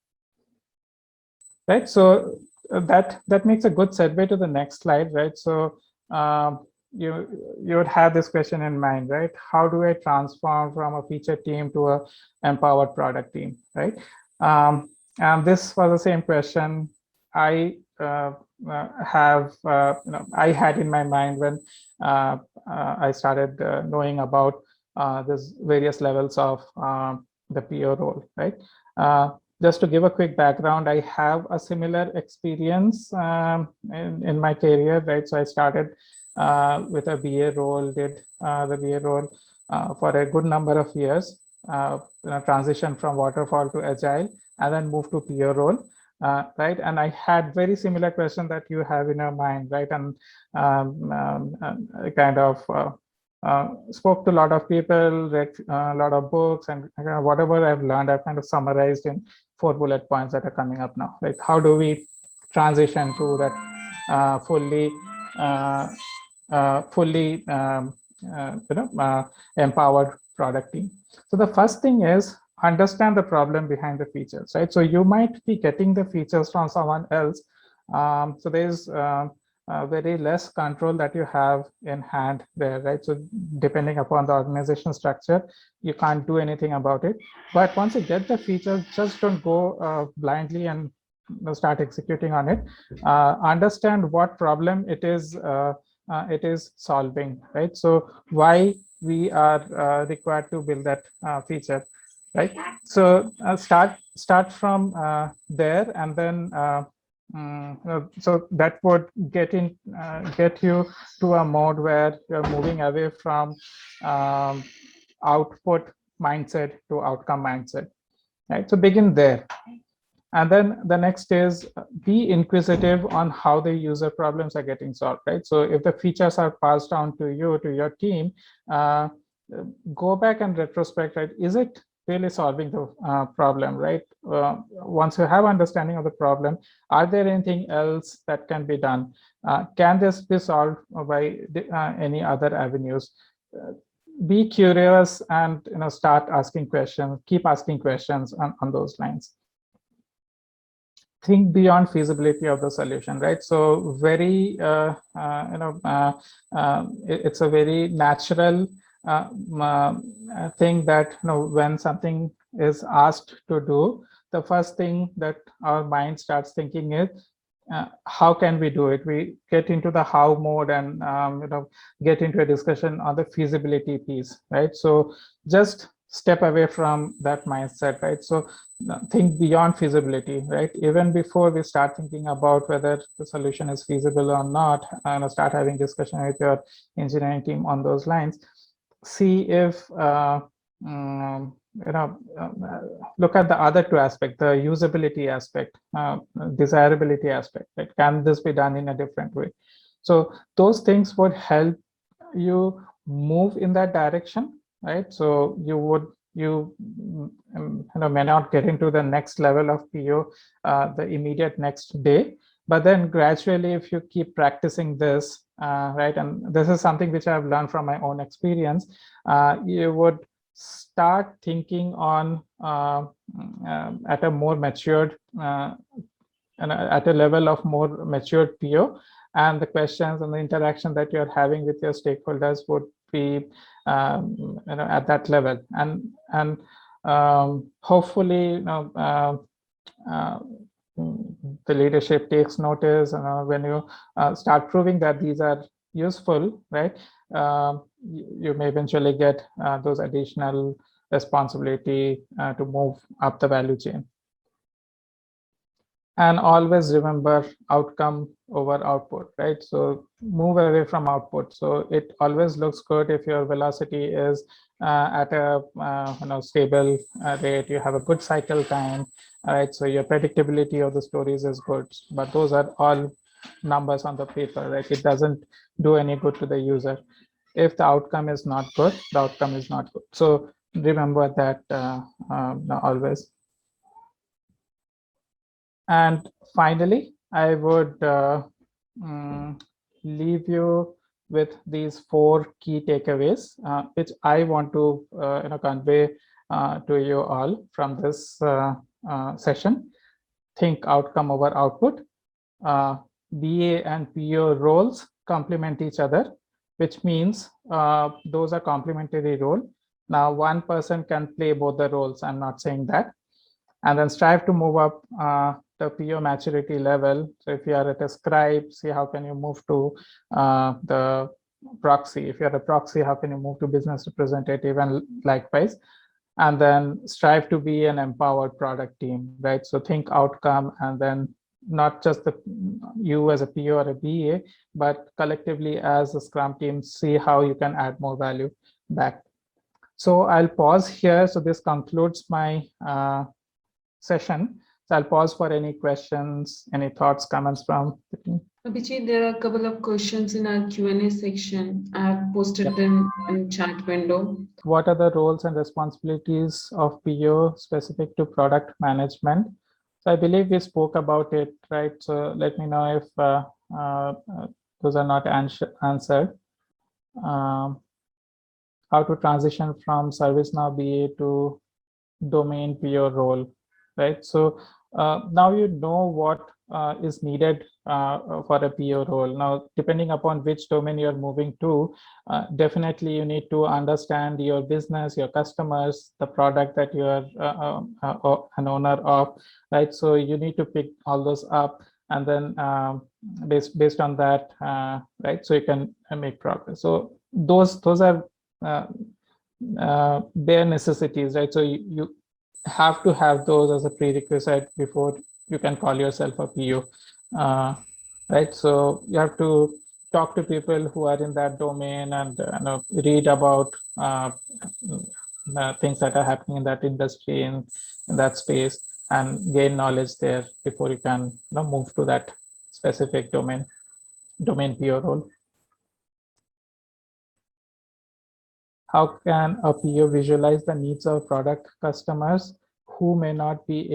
right? So that makes a good segue to the next slide, right? So you would have this question in mind, right? How do I transform from a feature team to a empowered product team, right? And this was the same question I I had in my mind when I started knowing about this various levels of the PO role, right? Just to give a quick background, I have a similar experience in my career, right? So I started with a BA role, did the BA role for a good number of years, transition from waterfall to agile, and then moved to PO role. Right, and I had very similar question that you have in your mind, right? And kind of spoke to a lot of people, read a lot of books, and whatever I've learned, I've kind of summarized in 4 bullet points that are coming up now. Like, how do we transition to that fully empowered product team? So the first thing is understand the problem behind the features, right? So you might be getting the features from someone else. So there's very less control that you have in hand there, right? So depending upon the organization structure, you can't do anything about it. But once you get the features, just don't go blindly and start executing on it. Understand what problem it is solving, right? So why we are required to build that feature, right? So start from there, and then so that would get you to a mode where you're moving away from output mindset to outcome mindset, right? So begin there. And then the next is be inquisitive on how the user problems are getting solved, right? So if the features are passed down to you, to your team, go back and retrospect, right? Is it really solving the problem, right? Once you have understanding of the problem, are there anything else that can be done? Can this be solved by any other avenues? Be curious and start asking questions, keep asking questions on those lines. Think beyond feasibility of the solution, right? So very, it's a very natural thing that when something is asked to do, the first thing that our mind starts thinking is, how can we do it? We get into the how mode and get into a discussion on the feasibility piece, right? So just step away from that mindset, right? So think beyond feasibility, right? Even before we start thinking about whether the solution is feasible or not, and start having discussion with your engineering team on those lines. See if look at the other two aspects, the usability aspect, desirability aspect, right? Can this be done in a different way? So those things would help you move in that direction, right? So you may not get into the next level of PO the immediate next day, but then gradually, if you keep practicing this, right, and this is something which I've learned from my own experience, you would start thinking on at a more matured and at a level of more matured PO, and the questions and the interaction that you're having with your stakeholders would be at that level, and hopefully the leadership takes notice, and when you start proving that these are useful, right, you may eventually get those additional responsibility to move up the value chain. And always remember outcome over output, right? So move away from output. So it always looks good if your velocity is at a stable rate, you have a good cycle time, right? So your predictability of the stories is good, but those are all numbers on the paper, right? It doesn't do any good to the user. If the outcome is not good, the outcome is not good. So remember that always. And finally, I would leave you with these 4 key takeaways, which I want to convey to you all from this session. Think outcome over output. BA and PO roles complement each other, which means those are complementary role. Now, one person can play both the roles. I'm not saying that. And then strive to move up the PO maturity level. So if you are at a scribe, see how can you move to the proxy. If you're a proxy, how can you move to business representative, and likewise. And then strive to be an empowered product team, right? So think outcome, and then not just you as a PO or a BA, but collectively as a Scrum team, see how you can add more value back. So I'll pause here. So this concludes my session. So I'll pause for any questions, any thoughts, comments from the team. Abhijit, there are a couple of questions in our Q&A section. I have posted them in chat window. What are the roles and responsibilities of PO specific to product management? So I believe we spoke about it, right? So let me know if those are not answered. How to transition from ServiceNow BA to domain PO role, right? So now you know what is needed for a PO role. Now, depending upon which domain you're moving to, definitely you need to understand your business, your customers, the product that you are an owner of, right? So you need to pick all those up, and then based on that, right? So you can make progress. So those are bare necessities, right? So you have to have those as a prerequisite before you can call yourself a PO, right? So you have to talk to people who are in that domain, and read about things that are happening in that industry, in that space, and gain knowledge there before you can move to that specific domain PO role. How can a PO visualize the needs of product customers who may not be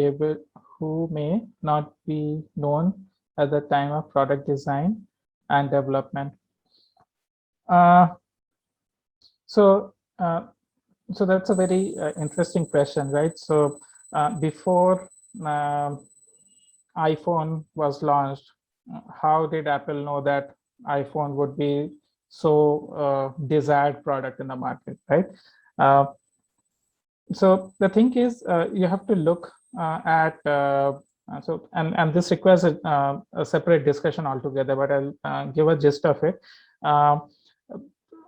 known at the time of product design and development? So that's a very interesting question, right? So before iPhone was launched, how did Apple know that iPhone would be so desired product in the market, right? So the thing is, you have to look at and this requires a separate discussion altogether, but I'll give a gist of it.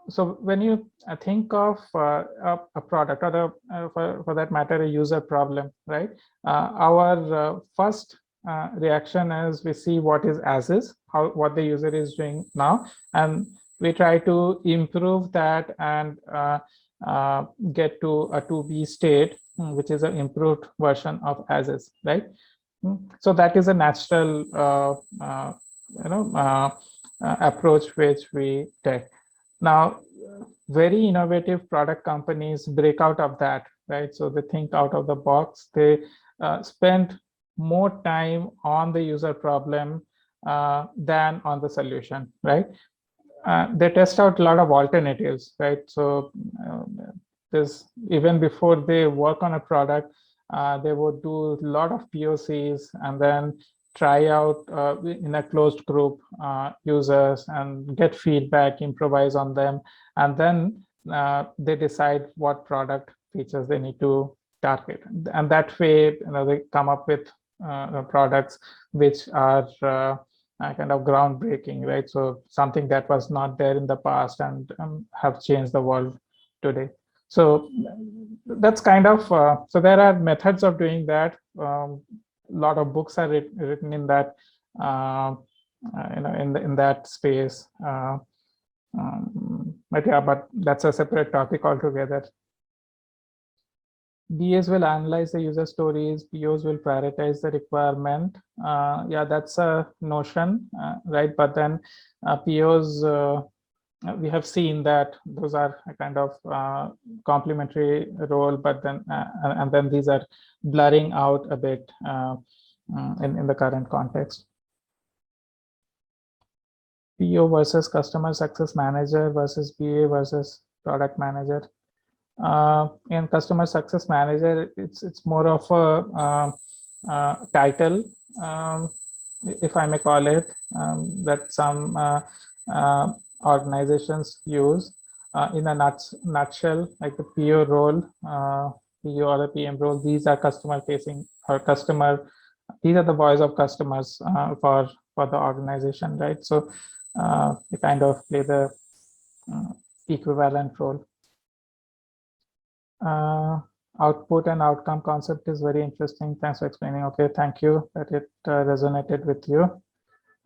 So when you think of a product, or for that matter, a user problem, right? Our first reaction is we see what is as is, what the user is doing now, and we try to improve that and get to a 2B state, which is an improved version of as is, right? So that is a natural approach which we take. Now, very innovative product companies break out of that, right? So they think out of the box. They spend more time on the user problem than on the solution, right? They test out a lot of alternatives, right? So this, even before they work on a product, they would do a lot of POCs and then try out in a closed group users and get feedback, improvise on them, and then they decide what product features they need to target. And that way, they come up with products which are kind of groundbreaking, right? So something that was not there in the past and have changed the world today. So that's kind of, so there are methods of doing that. lot of books are written in that, in that space. But yeah, but that's a separate topic altogether. BAs will analyze the user stories, POs will prioritize the requirement. Yeah, that's a notion, right? But then POs, we have seen that those are a kind of complementary role, but then and then these are blurring out a bit in the current context. PO versus customer success manager versus BA versus product manager. In customer success manager, it's more of a title, if I may call it, that some organizations use. In a nutshell, like the PO role, PO or the PM role, these are customer facing or customer. These are the voice of customers for the organization, right? So they kind of play the equivalent role. Output and outcome concept is very interesting. Thanks for explaining. Okay, thank you that it resonated with you.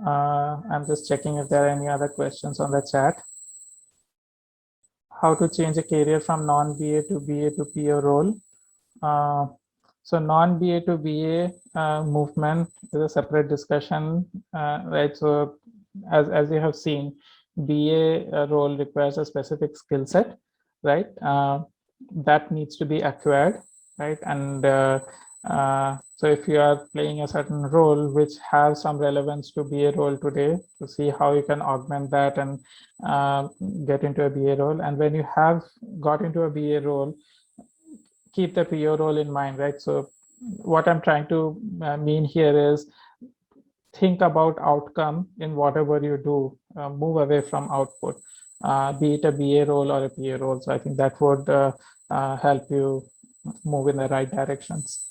I'm just checking if there are any other questions on the chat. How to change a career from non-BA to BA to PO role. So non-BA to BA movement is a separate discussion, right? So as you have seen, BA role requires a specific skill set, right? That needs to be acquired, right? And so if you are playing a certain role which has some relevance to BA role today, to see how you can augment that and get into a BA role. And when you have got into a BA role, keep the PO role in mind, right? So what I'm trying to mean here is think about outcome in whatever you do, move away from output, be it a BA role or a PA role. So I think that would help you move in the right directions.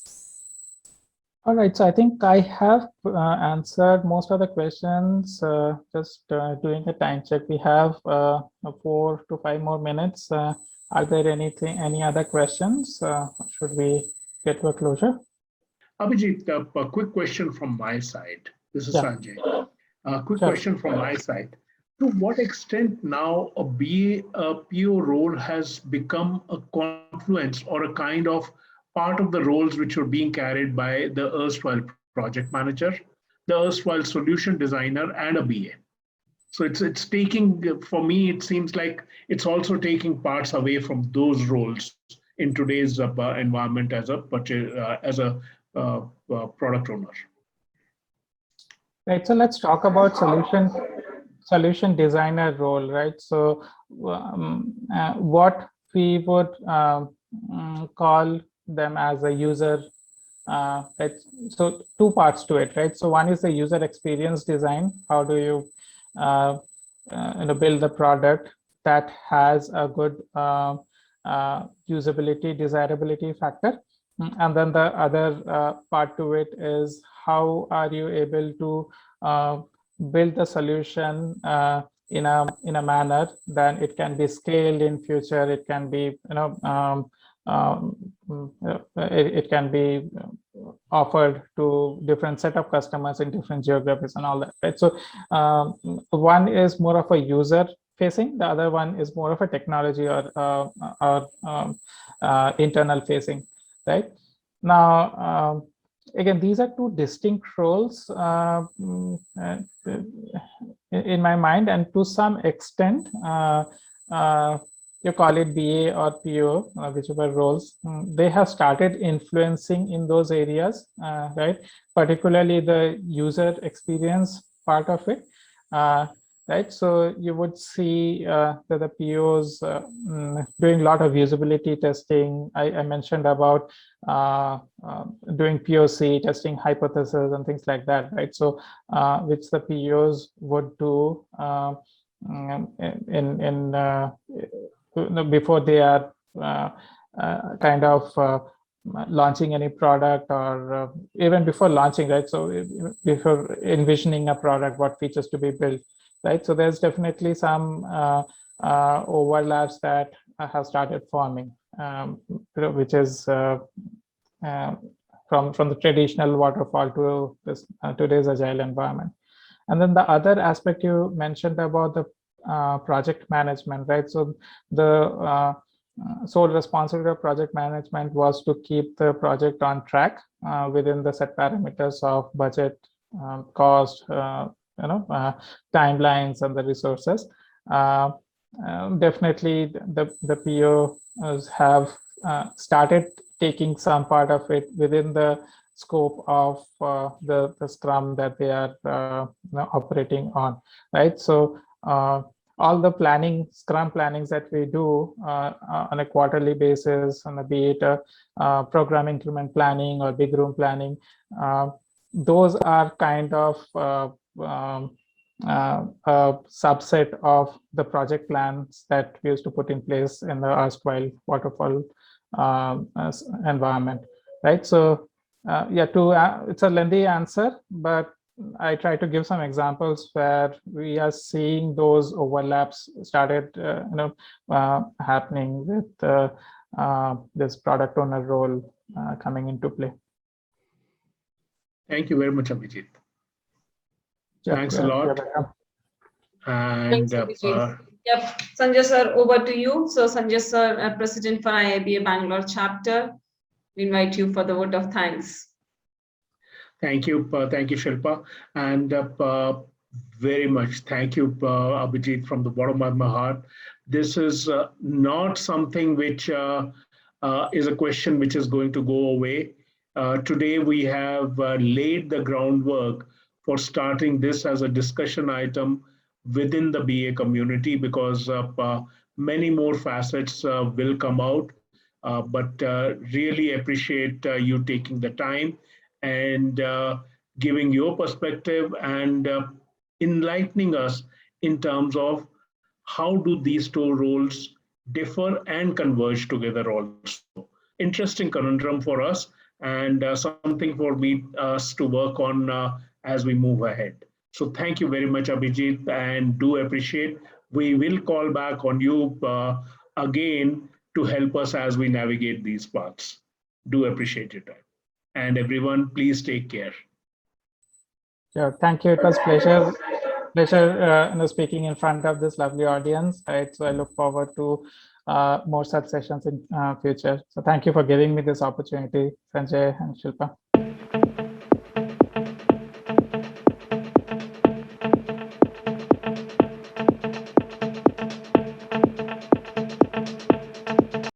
All right, so I think I have answered most of the questions. Just doing a time check. We have 4 to 5 more minutes. Are there any other questions? Should we get to a closure? Abhijit, a quick question from my side. This is Sanjay. A quick question from my side. To what extent now a BA, PO role has become a confluence or a kind of part of the roles which are being carried by the erstwhile project manager, the erstwhile solution designer, and a BA? So it's taking, for me, it seems like it's also taking parts away from those roles in today's environment as a product owner. Right. So let's talk about solution designer role, right? So what we would call them as a user. Right? So 2 parts to it, right? So one is the user experience design. How do you build the product that has a good usability, desirability factor? And then the other part to it is how are you able to build the solution in a manner that it can be scaled in future. It can be it can be offered to different set of customers in different geographies and all that, right? So one is more of a user facing, the other one is more of a technology or internal facing, right? Now again, these are 2 distinct roles in my mind, and to some extent you call it BA or PO, whichever roles, they have started influencing in those areas, right? Particularly the user experience part of it, right? So you would see that the POs doing a lot of usability testing. I mentioned about doing POC, testing hypothesis and things like that, right? So which the POs would do before they are kind of launching any product, or even before launching, right? So before envisioning a product, what features to be built, right? So there's definitely some overlaps that have started forming, which is from from the traditional waterfall to this today's agile environment. And then the other aspect you mentioned about the project management, right? So the sole responsibility of project management was to keep the project on track within the set parameters of budget, cost, timelines, and the resources. Definitely, the POs have started taking some part of it within the scope of the Scrum that they are operating on, right? So all the Scrum plannings that we do on a quarterly basis, be it a program increment planning or big room planning, those are kind of a subset of the project plans that we used to put in place in the erstwhile waterfall environment, right? So it's a lengthy answer, but I try to give some examples where we are seeing those overlaps started happening with this product owner role coming into play. Thank you very much, Abhijit. Thanks a lot. And Thanks, yep, Sanjay sir, over to you. So Sanjay sir, President for IIBA Bangalore chapter, we invite you for the vote of thanks. Thank you, Shilpa, and very much thank you, Abhijit, from the bottom of my heart. This is not something which is a question which is going to go away. Today we have laid the groundwork for starting this as a discussion item within the BA community, because many more facets will come out. But really appreciate you taking the time and giving your perspective and enlightening us in terms of how do these two roles differ and converge together also. Interesting conundrum for us, and something for us to work on as we move ahead. So thank you very much, Abhijit, and do appreciate. We will call back on you again to help us as we navigate these paths. Do appreciate your time. And everyone, please take care. Yeah, thank you. It was pleasure speaking in front of this lovely audience. Right, so I look forward to more such sessions in future. So thank you for giving me this opportunity, Sanjay and Shilpa.